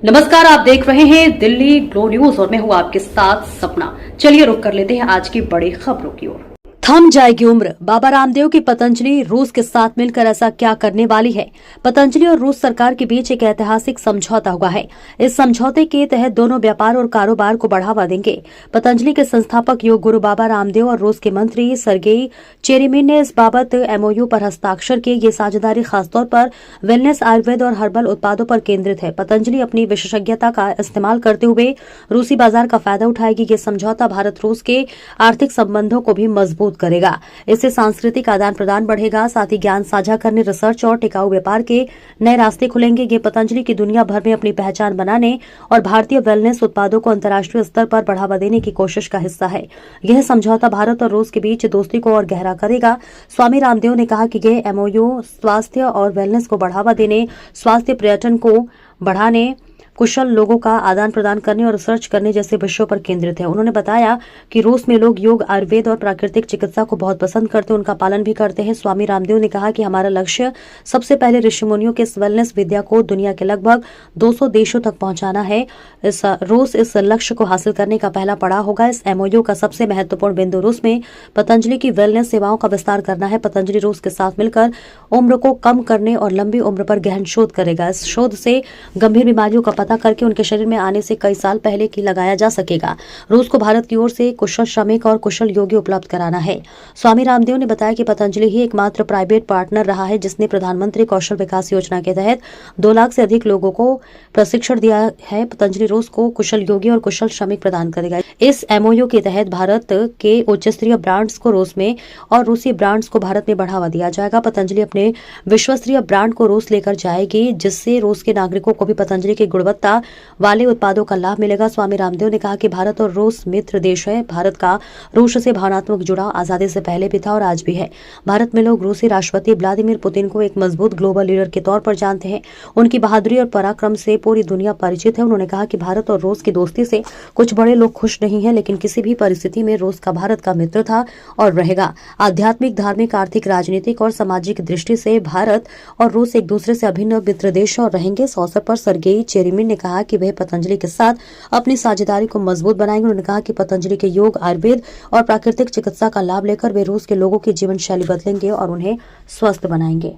नमस्कार, आप देख रहे हैं दिल्ली ग्लो न्यूज और मैं हूं आपके साथ सपना। चलिए रुक कर लेते हैं आज की बड़ी खबरों की ओर। थम जाएगी उम्र, बाबा रामदेव की पतंजलि रूस के साथ मिलकर ऐसा क्या करने वाली है। पतंजलि और रूस सरकार के बीच एक ऐतिहासिक समझौता हुआ है। इस समझौते के तहत दोनों व्यापार और कारोबार को बढ़ावा देंगे। पतंजलि के संस्थापक योग गुरु बाबा रामदेव और रूस के मंत्री सर्गेई चेरेमिन ने इस बाबत एमओयू पर हस्ताक्षर किए। ये साझेदारी खासतौर पर वेलनेस, आयुर्वेद और हर्बल उत्पादों पर केंद्रित है। पतंजलि अपनी विशेषज्ञता का इस्तेमाल करते हुए रूसी बाजार का फायदा उठाएगी। ये समझौता भारत रूस के आर्थिक संबंधों को भी मजबूत करेगा। इससे सांस्कृतिक आदान प्रदान बढ़ेगा, साथ ही ज्ञान साझा करने, रिसर्च और टिकाऊ व्यापार के नए रास्ते खुलेंगे। ये पतंजलि की दुनिया भर में अपनी पहचान बनाने और भारतीय वेलनेस उत्पादों को अंतर्राष्ट्रीय स्तर पर बढ़ावा देने की कोशिश का हिस्सा है। यह समझौता भारत और रूस के बीच दोस्ती को और गहरा करेगा। स्वामी रामदेव ने कहा कि यह एमओयू स्वास्थ्य और वेलनेस को बढ़ावा देने, स्वास्थ्य पर्यटन को बढ़ाने, कुशल लोगों का आदान प्रदान करने और रिसर्च करने जैसे विषयों पर केंद्रित है। उन्होंने बताया कि रूस में लोग योग, आयुर्वेद और प्राकृतिक चिकित्सा को बहुत पसंद करते हैं, उनका पालन भी करते हैं। स्वामी रामदेव ने कहा कि हमारा लक्ष्य सबसे पहले ऋषि मुनियों के वेलनेस विद्या को दुनिया के लगभग 200 देशों तक पहुंचाना है। रूस इस लक्ष्य को हासिल करने का पहला पड़ाव होगा। इस एमओयू का सबसे महत्वपूर्ण बिंदु रूस में पतंजलि की वेलनेस सेवाओं का विस्तार करना है। पतंजलि रूस के साथ मिलकर उम्र को कम करने और लंबी उम्र पर गहन शोध करेगा। इस शोध से गंभीर बीमारियों का पता करके उनके शरीर में आने से कई साल पहले की लगाया जा सकेगा। रूस को भारत की ओर से कुशल श्रमिक और कुशल योगी उपलब्ध कराना है। स्वामी रामदेव ने बताया कि पतंजलि ही एकमात्र प्राइवेट पार्टनर रहा है जिसने प्रधानमंत्री कौशल विकास योजना के तहत 2 लाख से अधिक लोगों को प्रशिक्षण दिया है। पतंजलि रूस को कुशल योगी और कुशल श्रमिक प्रदान करेगा। इस एमओयू के तहत भारत के उच्च स्तरीय ब्रांड्स को रूस में और रूसी ब्रांड्स को भारत में बढ़ावा दिया जाएगा। पतंजलि अपने विश्वस्तरीय ब्रांड को रूस लेकर जाएगी, जिससे रूस के नागरिकों को भी पतंजलि की गुणवत्ता वाले उत्पादों का लाभ मिलेगा। स्वामी रामदेव ने कहा कि भारत और रूस मित्र देश है। भारत का रूस से भावनात्मक जुड़ाव आजादी से पहले भी था और आज भी है। भारत में लोग रूसी राष्ट्रपति व्लादिमीर पुतिन को एक मजबूत ग्लोबल लीडर के तौर पर जानते हैं। उनकी बहादुरी और पराक्रम से पूरी दुनिया परिचित है। उन्होंने कहा कि भारत और रूस की दोस्ती से कुछ बड़े लोग खुश नहीं है, लेकिन किसी भी परिस्थिति में रूस का भारत का मित्र था और रहेगा। आध्यात्मिक, धार्मिक, आर्थिक, राजनीतिक और सामाजिक दृष्टि से भारत और रूस एक दूसरे से अभिन्न मित्र देश और रहेंगे। इस अवसर पर सर्गेई चेरेमिन ने कहा कि वे पतंजलि के साथ अपनी साझेदारी को मजबूत बनाएंगे। उन्होंने कहा कि पतंजलि के योग, आयुर्वेद और प्राकृतिक चिकित्सा का लाभ लेकर वे रूस के लोगों की जीवन शैली बदलेंगे और उन्हें स्वस्थ बनाएंगे।